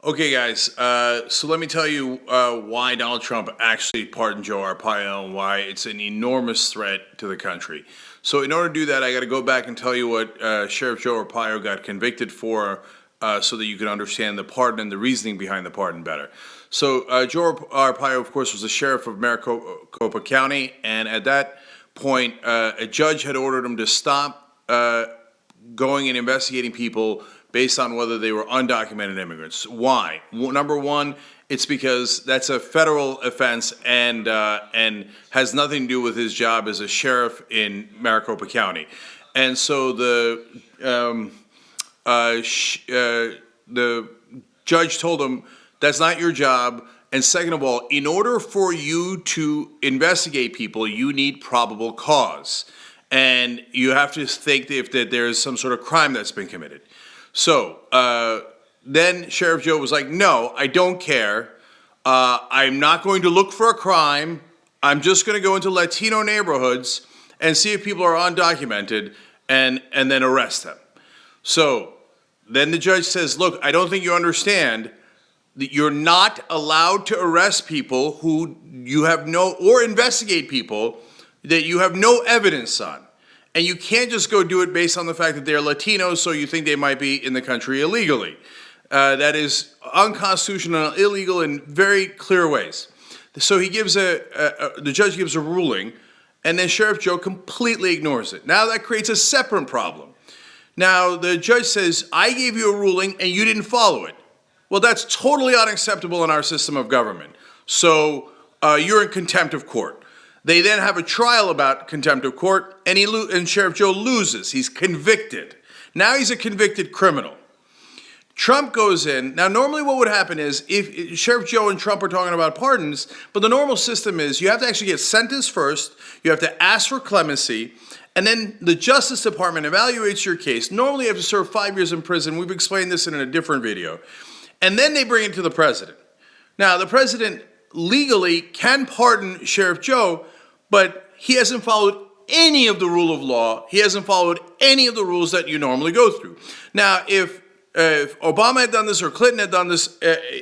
Okay, guys, so let me tell you why Donald Trump actually pardoned Joe Arpaio and why it's an enormous threat to the country. So in order to do that, I got to go back and tell you what Sheriff Joe Arpaio got convicted for so that you can understand the pardon and the reasoning behind the pardon better. So Joe Arpaio, of course, was the sheriff of Maricopa County, and at that point, a judge had ordered him to stop going and investigating people based on whether they were undocumented immigrants. Why? Number one, it's because that's a federal offense and has nothing to do with his job as a sheriff in Maricopa County. And so the judge told him, that's not your job. And second of all, in order for you to investigate people, you need probable cause. And you have to think that there's some sort of crime that's been committed. So then Sheriff Joe was like, no, I don't care. I'm not going to look for a crime. I'm just going to go into Latino neighborhoods and see if people are undocumented and then arrest them. So then the judge says, look, I don't think you understand that you're not allowed to arrest people who you have or investigate people that you have no evidence on. And you can't just go do it based on the fact that they're Latinos, so you think they might be in the country illegally. That is unconstitutional and illegal in very clear ways. So he gives the judge gives a ruling, and then Sheriff Joe completely ignores it. Now that creates a separate problem. Now the judge says, I gave you a ruling and you didn't follow it. Well, that's totally unacceptable in our system of government. So you're in contempt of court. They then have a trial about contempt of court, and Sheriff Joe loses. He's convicted. Now he's a convicted criminal. Trump goes in. Now, normally what would happen is if Sheriff Joe and Trump are talking about pardons, but the normal system is you have to actually get sentenced first, you have to ask for clemency, and then the Justice Department evaluates your case. Normally you have to serve 5 years in prison. We've explained this in a different video. And then they bring it to the president. Now, the president legally can pardon Sheriff Joe, but he hasn't followed any of the rule of law. He hasn't followed any of the rules that you normally go through. Now, if Obama had done this or Clinton had done this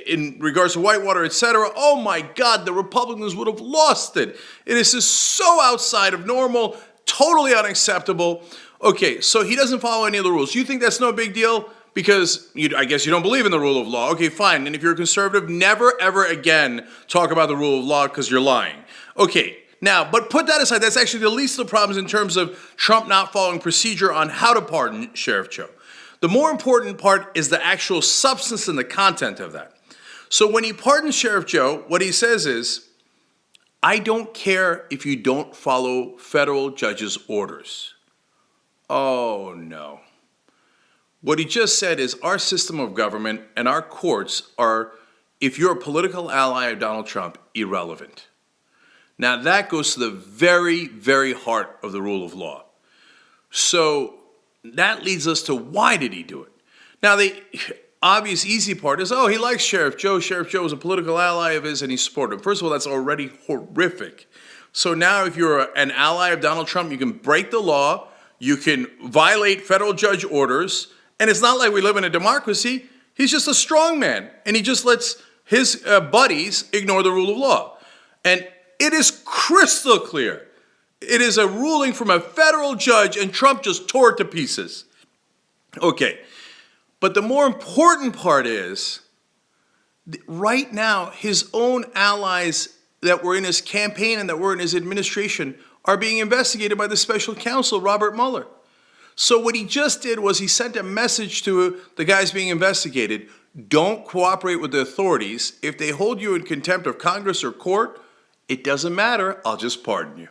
in regards to Whitewater, etc., oh my God, the Republicans would have lost it. It is just so outside of normal, totally unacceptable. Okay, so he doesn't follow any of the rules. You think that's no big deal? Because I guess you don't believe in the rule of law. Okay, fine. And if you're a conservative, never, ever again talk about the rule of law because you're lying. Okay. Now, but put that aside, that's actually the least of the problems in terms of Trump not following procedure on how to pardon Sheriff Joe. The more important part is the actual substance and the content of that. So when he pardons Sheriff Joe, what he says is, I don't care if you don't follow federal judges' orders. Oh, no. What he just said is our system of government and our courts are, if you're a political ally of Donald Trump, irrelevant. Now, that goes to the very, very heart of the rule of law. So that leads us to why did he do it? Now, the obvious easy part is, oh, he likes Sheriff Joe. Sheriff Joe is a political ally of his and he supported him. First of all, that's already horrific. So now if you're an ally of Donald Trump, you can break the law, you can violate federal judge orders, and it's not like we live in a democracy. He's just a strong man, and he just lets his buddies ignore the rule of law. And it is crystal clear. It is a ruling from a federal judge, and Trump just tore it to pieces. Okay, but the more important part is, right now, his own allies that were in his campaign and that were in his administration are being investigated by the special counsel, Robert Mueller. So what he just did was he sent a message to the guys being investigated, don't cooperate with the authorities. If they hold you in contempt of Congress or court, it doesn't matter, I'll just pardon you.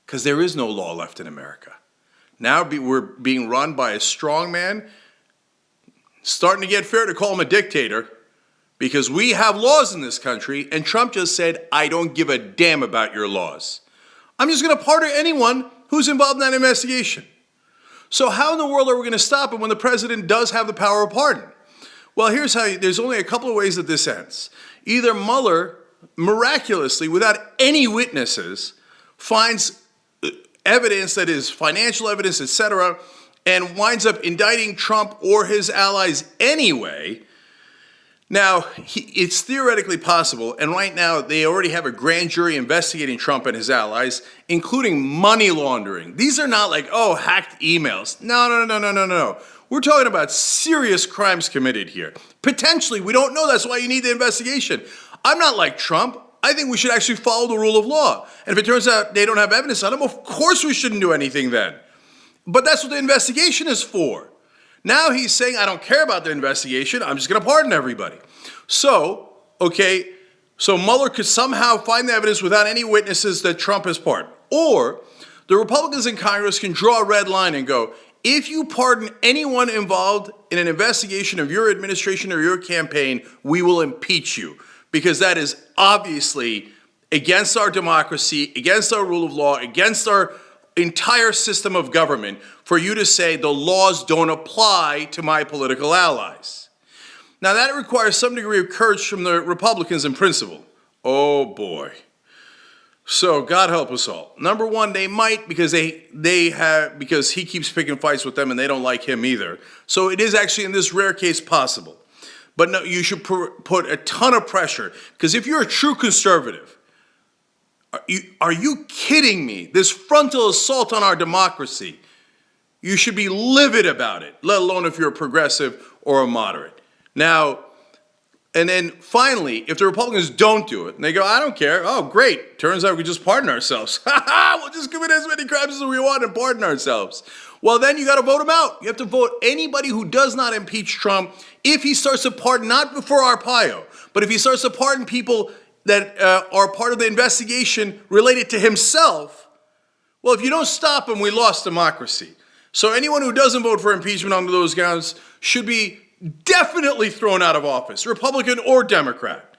Because there is no law left in America. Now we're being run by a strong man. Starting to get fair to call him a dictator because we have laws in this country and Trump just said, I don't give a damn about your laws. I'm just going to pardon anyone who's involved in that investigation. So how in the world are we going to stop it when the president does have the power of pardon? Well, here's how. There's only a couple of ways that this ends. Either Mueller, miraculously, without any witnesses, finds evidence that is financial evidence, etc., and winds up indicting Trump or his allies anyway. Now, it's theoretically possible, and right now they already have a grand jury investigating Trump and his allies, including money laundering. These are not like, oh, hacked emails. No. We're talking about serious crimes committed here. Potentially, we don't know. That's why you need the investigation. I'm not like Trump. I think we should actually follow the rule of law. And if it turns out they don't have evidence on him, of course we shouldn't do anything then. But that's what the investigation is for. Now he's saying, I don't care about the investigation. I'm just going to pardon everybody. So Mueller could somehow find the evidence without any witnesses that Trump has pardoned. Or the Republicans in Congress can draw a red line and go, if you pardon anyone involved in an investigation of your administration or your campaign, we will impeach you. Because that is obviously against our democracy, against our rule of law, against our entire system of government for you to say the laws don't apply to my political allies. Now that requires some degree of courage from the Republicans in principle. Oh boy. So God help us all. Number one, they might because because he keeps picking fights with them and they don't like him either. So it is actually in this rare case possible. But no, you should put a ton of pressure because if you're a true conservative, are you kidding me? This frontal assault on our democracy. You should be livid about it, let alone if you're a progressive or a moderate. Now, and then finally, if the Republicans don't do it, and they go, I don't care, oh great, turns out we just pardon ourselves. We'll just commit as many crimes as we want and pardon ourselves. Well, then you got to vote him out. You have to vote anybody who does not impeach Trump if he starts to pardon, not before Arpaio, but if he starts to pardon people that are part of the investigation related to himself, well, if you don't stop him, we lost democracy. So anyone who doesn't vote for impeachment under those grounds should be definitely thrown out of office, Republican or Democrat.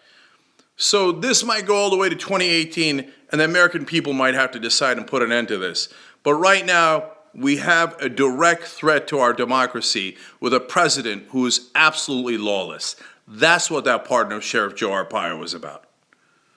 So this might go all the way to 2018, and the American people might have to decide and put an end to this. But right now, we have a direct threat to our democracy with a president who is absolutely lawless. That's what that pardon of Sheriff Joe Arpaio was about.